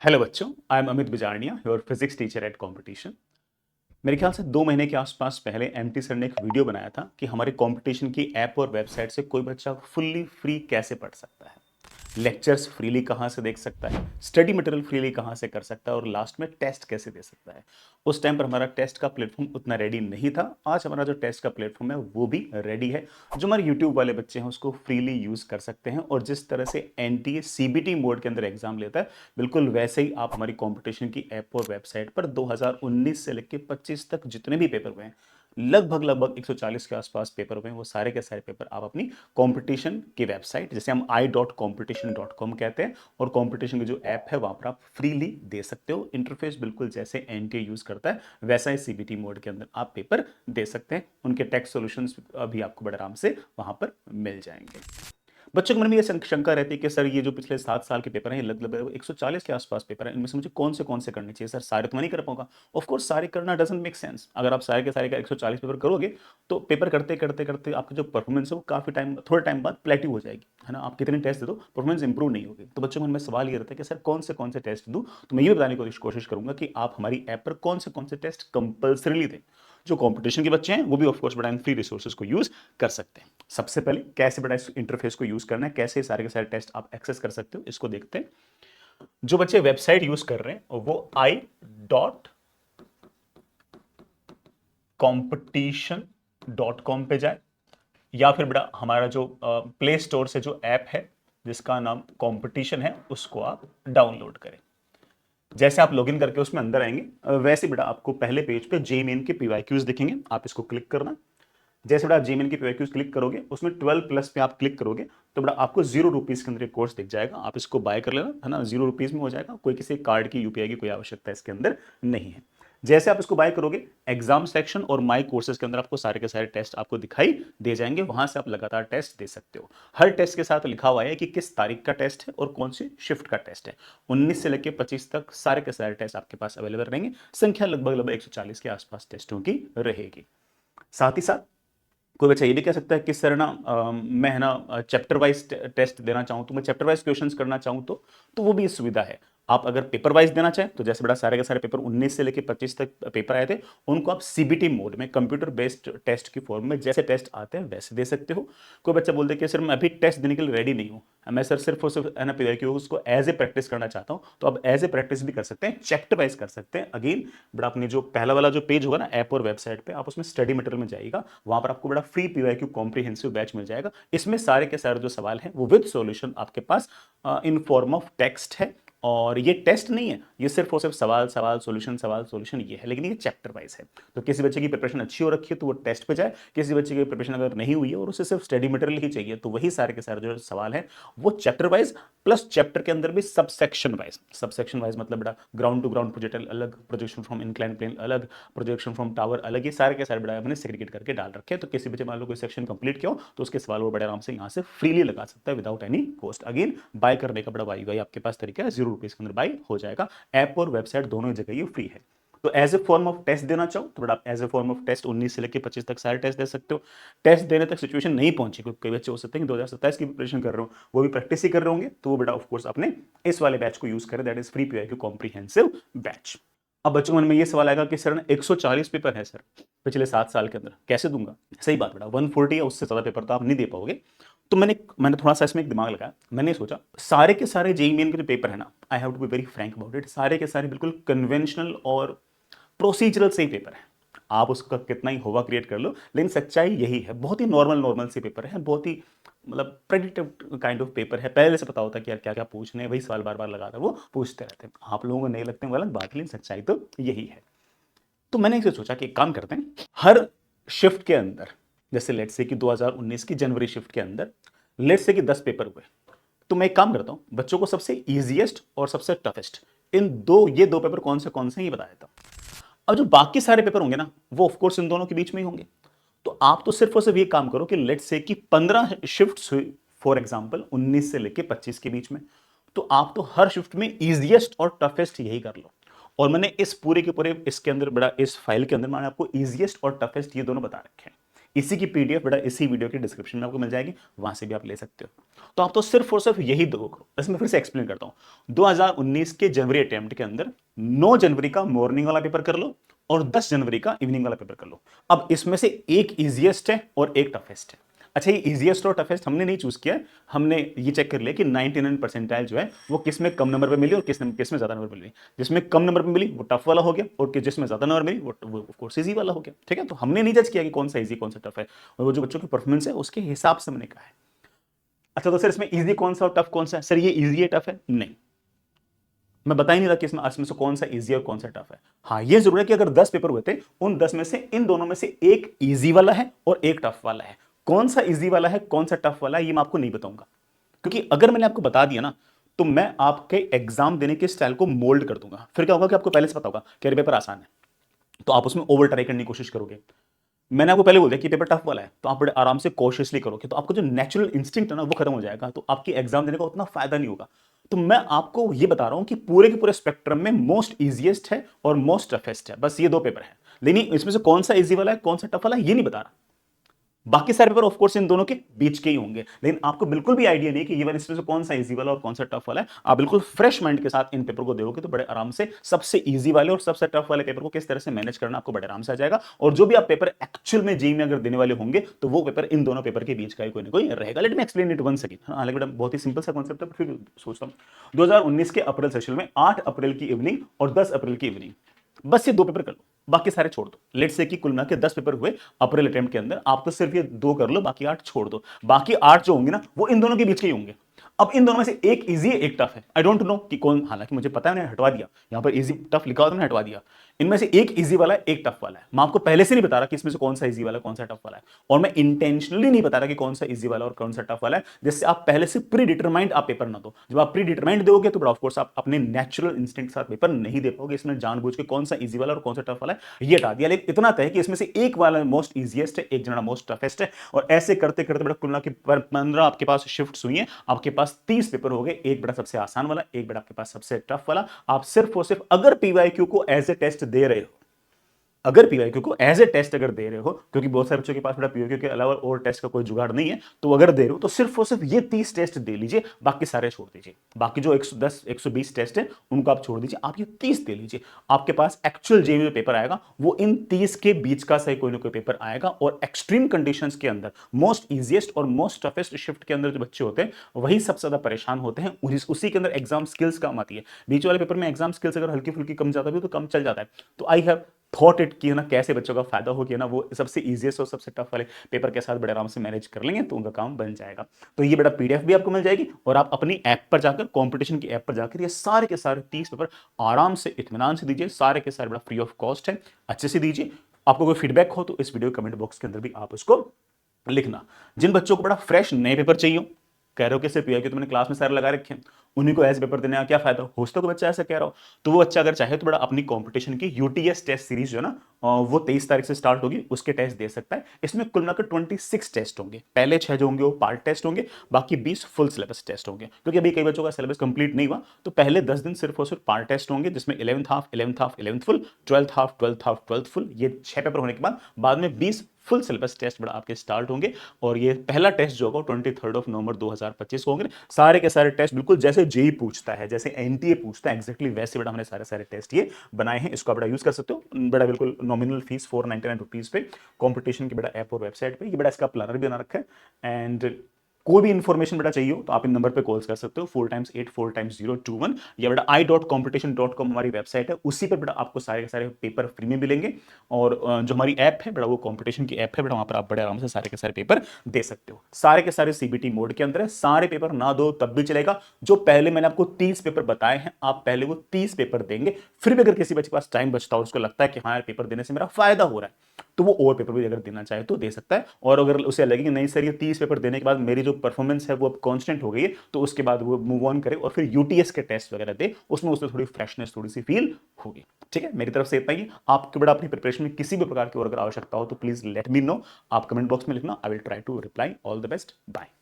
Hello बच्चों, I am Amit Bijarnia, your physics teacher at competition. मेरे ख्याल से 2 महीने के आसपास पहले एमटी सर ने एक वीडियो बनाया था कि हमारे कंपटीशन की ऐप और वेबसाइट से कोई बच्चा फुल्ली फ्री कैसे पढ़ सकता है, लेक्चर्स फ्रीली कहाँ से देख सकता है, स्टडी मटेरियल फ्रीली कहाँ से कर सकता है और लास्ट में टेस्ट कैसे दे सकता है। उस टाइम पर हमारा टेस्ट का प्लेटफॉर्म उतना रेडी नहीं था। आज हमारा जो टेस्ट का प्लेटफॉर्म है वो भी रेडी है। जो हमारे यूट्यूब वाले बच्चे हैं उसको फ्रीली यूज कर सकते हैं और जिस तरह से एनटीए सीबीटी मोड के अंदर एग्जाम लेता है, बिल्कुल वैसे ही आप हमारी कंपटीशन की ऐप और वेबसाइट पर 2019 से लेकर 25 तक जितने भी पेपर हुए हैं, लगभग लगभग 140 के आसपास पेपर हुए हैं, वो सारे के सारे पेपर आप अपनी कंपटीशन की वेबसाइट, जैसे हम i.competition.com कहते हैं, और कंपटीशन की जो ऐप है वहां पर आप फ्रीली दे सकते हो। इंटरफेस बिल्कुल जैसे एनटीए यूज करता है वैसा ही सीबीटी मोड के अंदर आप पेपर दे सकते हैं। उनके टेक्स्ट सॉल्यूशंस भी आपको बड़े आराम से वहां पर मिल जाएंगे। बच्चों के मन में ये शंका रहती है कि सर ये जो पिछले 7 साल के पेपर हैं, ये लगभग 140 के आसपास पेपर हैं, इनमें से मुझे कौन से करने चाहिए सर, सारे तो मैं नहीं कर पाऊंगा। ऑफ कोर्स सारे करना डजंट मेक सेंस। अगर आप सारे के सारे का 140 पेपर करोगे तो पेपर करते करते करते आपकी जो परफॉर्मेंस है वो काफी टाइम, थोड़े टाइम बाद प्लेट्यू हो जाएगी, है ना। आप कितने टेस्ट दे दो, परफॉर्मेंस इंप्रूव नहीं होगी। तो बच्चों के मन में सवाल ये रहता है कि सर कौन से टेस्ट दूं। तो मैं ये बताने की कोशिश करूंगा कि आप हमारी ऐप पर कौन से टेस्ट कंपल्सरीली दें। जो कंपटीशन के बच्चे हैं वो भी ऑफ कोर्स बड़ा फ्री रिसोर्सेज को यूज कर सकते हैं। सबसे पहले कैसे बड़ा इस इंटरफेस को यूज करना है, कैसे सारे के सारे टेस्ट आप एक्सेस कर सकते हो, इसको देखते हैं। जो बच्चे वेबसाइट यूज कर रहे हैं वो i.competition.com पे जाए, या फिर बड़ा हमारा जो प्ले स्टोर से जो ऐप है जिसका नाम कंपटीशन है उसको आप डाउनलोड करें। जैसे आप लॉगिन करके उसमें अंदर आएंगे, वैसे बेटा आपको पहले पेज पे जेईमेन के पीवाईक्यूज दिखेंगे, आप इसको क्लिक करना। जैसे बेटा आप जेईमेन के पीवाईक्यूज क्लिक करोगे, उसमें 12+ पे आप क्लिक करोगे तो बेटा आपको ₹0 के अंदर एक कोर्स दिख जाएगा। आप इसको बाय कर लेना, है ना। ₹0 में हो जाएगा, कोई किसी कार्ड की यूपीआई की कोई आवश्यकता इसके अंदर नहीं है। जैसे आप इसको बाय करोगे, एग्जाम सेक्शन और माई कोर्सेज के अंदर आपको सारे के सारे टेस्ट आपको दिखाई दे जाएंगे। वहां से आप लगातार टेस्ट दे सकते हो। हर टेस्ट के साथ लिखा हुआ है कि किस तारीख का टेस्ट है और कौन सी शिफ्ट का टेस्ट है। 19 से लेकर 25 तक सारे के सारे टेस्ट आपके पास अवेलेबल रहेंगे। संख्या लगभग लगभग 140 के आसपास टेस्टों की रहेगी। साथ ही साथ कोई बच्चा ये भी कह सकता है कि सर ना मैं है ना चैप्टर वाइज टेस्ट देना चाहूँ, तो मैं चैप्टर वाइज क्वेश्चंस करना चाहूँ तो वो भी सुविधा है। आप अगर पेपर वाइज देना चाहें तो जैसे बड़ा सारे के सारे पेपर 19 से लेकर 25 तक पेपर आए थे, उनको आप सीबीटी मोड में कंप्यूटर बेस्ड टेस्ट की फॉर्म में जैसे टेस्ट आते हैं वैसे दे सकते हो। कोई बच्चा बोलते हैं कि सर मैं अभी टेस्ट देने के लिए रेडी नहीं हूँ, मैं सर सिर्फ और सिर्फ है ना पीवाईक्यू उसको एज ए प्रैक्टिस करना चाहता हूँ, तो आप एज ए प्रैक्टिस भी कर सकते हैं, चैप्टर वाइज कर सकते हैं। अगेन बड़ा अपने जो पहला वाला जो पेज होगा ना ऐप और वेबसाइट पे, आप उसमें स्टडी मटेरियल में जाइएगा, वहां पर आपको बड़ा फ्री पीवाईक्यू कॉम्प्रिहेंसिव बैच मिल जाएगा। इसमें सारे के सारे जो सवाल हैं वो विद सॉल्यूशन आपके पास इन फॉर्म ऑफ टेक्स्ट है। और ये टेस्ट नहीं है, ये सिर्फ और सिर्फ सवाल सवाल सॉल्यूशन ये है, लेकिन ये चैप्टर वाइज है। तो किसी बच्चे की प्रिपरेशन अच्छी हो रखी है तो वो टेस्ट पे जाए, किसी बच्चे की प्रिपरेशन अगर नहीं हुई है और उसे सिर्फ स्टडी मटेरियल ही चाहिए तो वही सारे के सारे जो सवाल है वो चैप्टर वाइज प्लस चैप्टर के अंदर भी सब सेक्शन वाइज मतलब बड़ा ग्राउंड टू ग्राउंड प्रोजेक्ट अलग, प्रोजेक्शन फ्रॉम इंक्लाइन प्लेन अलग, प्रोजेक्शन फ्रॉम टावर अलग, ये सारे के सारे बड़ा मैंने सेग्रीगेट करके डाल रखे हैं। तो किसी बच्चे मान लो कोई सेक्शन कंप्लीट किया हो तो उसके सवाल वो बड़े आराम से यहाँ से फ्रीली लगा सकता है without any cost. Again buy करने का बड़ा वाई आपके पास तरीका है, ₹0 के अंदर बाय हो जाएगा। ऐप और वेबसाइट दोनों जगह ये फ्री है। तो as a form of test देना चाहो तो बड़ा आप as a form of test 19 से लेकर 25 तक सारे टेस्ट दे सकते हो। टेस्ट देने तक सिचुएशन नहीं पहुंची, क्योंकि कई बच्चे हो सकते हैं कि 2027 की प्रिपरेशन कर रहे हो, वो भी प्रैक्टिस ही कर रहे होंगे, तो वो बेटा ऑफ कोर्स अपने इस वाले बैच को यूज करें, that is free PYQ comprehensive batch. अब बच्चों के मन में ये सवाल आएगा कि सर 140 पेपर है सर पिछले 7 साल के अंदर, कैसे दूंगा। सही बात बेटा, 140 या उससे ज्यादा पेपर तो आप नहीं दे पाओगे। तो मैंने थोड़ा सा इसमें एक दिमाग लगाया, मैंने सोचा सारे के सारे जेईई मेन के जो पेपर है ना, I have to be very frank about it, सारे के सारे बिल्कुल कन्वेंशनल और प्रोसीजरल से ही पेपर है। आप उसका कितना ही होवा क्रिएट कर लो, लेकिन सच्चाई यही है, बहुत ही नॉर्मल से पेपर है, बहुत ही मतलब प्रेडिक्टिव काइंड ऑफ पेपर है। पहले से पता होता है कि यार क्या क्या पूछने, वही सवाल बार बार लगा रहा है वो पूछते रहते हैं। आप लोगों को नहीं लगते हैं गलत बात, लेकिन सच्चाई तो यही है। तो मैंने इसे सोचा कि एक काम करते हैं, हर शिफ्ट के अंदर, जैसे लेट्स से कि 2019 की जनवरी शिफ्ट के अंदर लेट्स से कि 10 पेपर हुए, तो मैं एक काम करता हूं, बच्चों को सबसे इजीएस्ट और सबसे टफेस्ट ये दो पेपर कौन से ये बता देता हूं। अब जो बाकी सारे पेपर होंगे ना, वो ऑफ कोर्स इन दोनों के बीच में ही होंगे। तो आप तो सिर्फ और सिर्फ ये काम करो कि लेट्स से कि 15 शिफ्ट्स हुई फॉर एग्जांपल 19 से लेके 25 के बीच में, तो आप तो हर शिफ्ट में इजीएस्ट और टफेस्ट यही कर लो। और मैंने इस पूरे के पूरे इसके अंदर बड़ा इस फाइल के अंदर मैंने आपको इजीएस्ट और टफेस्ट ये दोनों बता रखे हैं। इसी की पीडीएफ बेटा इसी वीडियो के डिस्क्रिप्शन में आपको मिल जाएगी, वहां से भी आप ले सकते हो। तो आप तो सिर्फ और सिर्फ यही दो, इसमें फिर से एक्सप्लेन करता हूं। 2019 के जनवरी अटेम्प्ट के अंदर 9 जनवरी का मॉर्निंग वाला पेपर कर लो और 10 जनवरी का इवनिंग वाला पेपर कर लो। अब इसमें से एक इजीएस्ट है और एक टफेस्ट है। अच्छा, ये इजीएस्ट और टफेस्ट हमने नहीं चूज किया, हमने ये चेक कर लिया कि 99 परसेंटाइल जो है वो किस में कम नंबर पे मिली और किस में ज्यादा नंबर मिली। जिसमें कम नंबर पे मिली वो टफ वाला हो गया और जिसमें ज्यादा नंबर मिली वो ऑफ कोर्स इजी वाला हो गया। ठीक है, तो हमने नहीं जज किया कि कौन सा इजी कौन सा टफ है, और वो जो बच्चों की परफॉर्मेंस है उसके हिसाब से हमने कहा है। अच्छा, तो सर इसमें इजी कौन सा और टफ कौन सा है? सर ये इजी है टफ है नहीं, मैं बता ही नहीं रहा कि इसमें से कौन सा इजी और कौन सा टफ है। हाँ, ये जरूर है कि अगर 10 पेपर हुए थे, उन 10 में से इन दोनों में से एक इजी वाला है और एक टफ वाला है। कौन सा इजी वाला है कौन सा टफ वाला है ये मैं आपको नहीं बताऊंगा, क्योंकि अगर मैंने आपको बता दिया ना तो मैं आपके एग्जाम देने के स्टाइल को मोल्ड कर दूंगा। फिर क्या होगा कि आपको पहले से पता होगा कि अरे पेपर आसान है, तो आप उसमें ओवर ट्राई करने की कोशिश करोगे। मैंने आपको पहले बोल दिया कि पेपर टफ वाला है, तो आप बड़े आराम से कॉशियसली करोगे, तो आपको जो नेचुरल इंस्टिंक्ट है ना वो खत्म हो जाएगा, तो आपकी एग्जाम देने का उतना फायदा नहीं होगा। तो मैं आपको ये बता रहा हूं कि पूरे के पूरे स्पेक्ट्रम में मोस्ट इजीएस्ट है और मोस्ट टफेस्ट है, बस ये दो पेपर है। लेकिन इसमें से कौन सा इजी वाला है कौन सा टफ वाला है ये नहीं बता रहा। बाकी सारे पेपर ऑफ कोर्स इन दोनों के बीच के ही होंगे, लेकिन आपको बिल्कुल भी आइडिया नहीं कि ये वाला इसमें से कौन सा इजी वाला और कौन सा टफ वाला है। आप बिल्कुल फ्रेश माइंड के साथ इन पेपर को देखोगे तो बड़े आराम से सबसे इजी वाले और सबसे टफ वाले पेपर को किस तरह से मैनेज करना आपको बड़े आराम से आ जाएगा। और जो भी आप पेपर एक्चुअल में जेईई में अगर देने वाले होंगे तो वो पेपर इन दोनों पेपर के बीच का ही कोई ना कोई रहेगा। Let me explain it once again. हां, लेकिन बहुत ही सिंपल सा कॉन्सेप्ट है, फिर सोचता हूं 2019 के अप्रैल सेशन में 8 अप्रैल की इवनिंग और 10 अप्रैल की इवनिंग, बस ये दो पेपर कर लो, बाकी सारे छोड़ दो। लेट्स से कि कुल मिला के 10 पेपर हुए अप्रैल अटेम्प्ट के अंदर, आप तो सिर्फ ये दो कर लो, बाकी 8 छोड़ दो। बाकी 8 जो होंगे ना वो इन दोनों के बीच के ही होंगे। अब इन दोनों में से एक इजी है एक टफ है, आई डोंट नो कि कौन, हालांकि मुझे पता है, मैंने हटवा दिया, यहां पर इजी टफ लिखा हुआ था मैंने हटवा दिया। इनमें से एक इजी वाला है एक टफ वाला है। मैं आपको पहले से नहीं बता रहा कि इसमें से कौन सा इजी वाला है कौन सा टफ वाला है, और मैं इंटेंशनली नहीं बता रहा कि कौन सा इजी वाला और कौन सा टफ वाला है, जिससे आप पहले से प्री डिटरमाइंड आप पेपर ना दो। जब आप प्री डिटरमाइंड दोगे तो ऑफ कोर्स आप अपने नेचुरल इंस्टिंक्ट के साथ पेपर नहीं दे पाओगे। इसमें जानबूझ के कौन सा इजी वाला और कौन सा टफ वाला है ये हटा दिया। लेकिन इतना तय है कि इसमें से एक वाला मोस्ट इजीएस्ट है, एक जना मोस्ट टफेस्ट है, और ऐसे करते करते बड़ा कुल मिला के 15 आपके पास शिफ्ट हुई है, आपके पास 30 पेपर हो गए। एक बड़ा सबसे आसान वाला, एक बड़ा आपके पास सबसे टफ वाला। आप सिर्फ और सिर्फ अगर पीवाईक्यू को एज ए टेस्ट दे रहे हो, अगर पीवाईक्यू को एज ए टेस्ट अगर दे रहे हो, क्योंकि बहुत सारे बच्चों के पास पीवाईक्यू के अलावा और टेस्ट का कोई जुगाड़ नहीं है, तो अगर दे रहे हो तो सिर्फ और सिर्फ ये 30 टेस्ट दे लीजिए, बाकी सारे छोड़ दीजिए। बाकी जो 110 120 टेस्ट है उनको आप छोड़ दीजिए, आप ये 30 दे लीजिए। आपके पास एक्चुअल जेईई में पेपर आएगा वो इन 30 के बीच का सही कोई ना कोई पेपर आएगा। और एक्सट्रीम कंडीशंस के अंदर मोस्ट इजीएस्ट और मोस्ट टफेस्ट शिफ्ट के अंदर जो बच्चे होते हैं वही सबसे ज्यादा परेशान होते हैं, उसी के अंदर एग्जाम स्किल्स काम आती है। बीच वाले पेपर में एग्जाम स्किल्स अगर हल्की फुल्की कम ज्यादा भी तो कम चल जाता है। तो आई हैव थॉट इट कि ना कैसे बच्चों का फायदा हो गया ना, वो सबसे इजीएस्ट और सबसे टफ वाले पेपर के साथ बड़े आराम से मैनेज कर लेंगे तो उनका काम बन जाएगा। तो ये बड़ा पीडीएफ भी आपको मिल जाएगी, और आप अपनी ऐप पर जाकर, कंपटीशन की ऐप पर जाकर ये सारे के सारे 30 पेपर आराम से इत्मीनान से दीजिए। सारे के सारे बड़ा फ्री ऑफ कॉस्ट है, अच्छे से दीजिए। आपको कोई फीडबैक हो तो इस वीडियो कमेंट बॉक्स के अंदर भी आप उसको लिखना। जिन बच्चों को बड़ा फ्रेश नए पेपर चाहिए, कह रहे हो कि सिर्फ पीवाईक्यू तो मैंने क्लास में सारे लगा रखे हैं, उन्हीं को ऐसे पेपर देने का क्या फायदा। हो सकता है कोई बच्चा ऐसा कह रहा हो, तो वो बच्चा अगर चाहे तो बड़ा अपनी कंपटीशन की यूटीएस टेस्ट सीरीज जो है ना वो 23 तारीख से स्टार्ट होगी, उसके टेस्ट दे सकता है। इसमें कुल मिलाकर 26 टेस्ट होंगे, पहले 6 जो होंगे वो पार्ट टेस्ट होंगे, बाकी 20 फुल सिलेबस टेस्ट होंगे। क्योंकि अभी कई बच्चों का सिलेबस कंप्लीट नहीं हुआ, तो पहले 10 दिन सिर्फ और सिर्फ पार्ट टेस्ट होंगे, जिसमें 11th half 11th half 11th full, 12th half 12th half 12th full, ये 6 पेपर होने के बाद में 20 फुल सिलेबस टेस्ट बड़ा आपके स्टार्ट होंगे। और ये पहला टेस्ट जो होगा 23 नवंबर 2025 को होंगे। सारे के सारे टेस्ट बिल्कुल जैसे जेईई पूछता है, जैसे एनटीए पूछता है, एग्जैक्टली वैसे बड़ा हमने सारे सारे टेस्ट ये बनाए हैं। इसको बड़ा यूज कर सकते हो, बड़ा बिल्कुल नॉमिनल फीस 499 रुपीज पे कंपटीशन की बड़ा ऐप और वेबसाइट पे। ये बड़ा इसका प्लानर भी बना रखा है। एंड कोई भी इंफॉर्मेशन बेटा चाहिए हो तो आप इन नंबर पे कॉल कर सकते हो 4x8 4x021, या बेटा i.competition.com हमारी वेबसाइट है, उसी पर बेटा आपको सारे के सारे पेपर फ्री में मिलेंगे। और जो हमारी ऐप है बेटा वो कंपटीशन की ऐप है बेटा, वहां पर आप बड़े आराम से सारे के सारे पेपर दे सकते हो। सारे के सारे सीबीटी मोड के अंदर है, सारे पेपर ना दो तब भी चलेगा। जो पहले मैंने आपको 30 पेपर बताए हैं, आप पहले वो 30 पेपर देंगे। फिर भी अगर किसी बच्चे के पास टाइम बचता हो, उसको लगता है कि हाँ यार पेपर देने से मेरा फायदा हो रहा है, तो वो और पेपर भी अगर देना चाहे तो दे सकता है। और अगर उसे लगे कि नहीं सर ये 30 पेपर देने के बाद मेरी जो परफॉर्मेंस है वो अब कांस्टेंट हो गई है, तो उसके बाद वो मूव ऑन करे और फिर यूटीएस के टेस्ट वगैरह दे, उसमें उसमें थोड़ी फ्रेशनेस थोड़ी सी फील होगी। ठीक है, मेरी तरफ से इतना ही। आपके बड़ा अपनी प्रिपरेशन में किसी भी प्रकार की और अगर आवश्यकता हो तो प्लीज लेट मी नो, आप कमेंट बॉक्स में लिखना, I will try to reply. All the best, bye.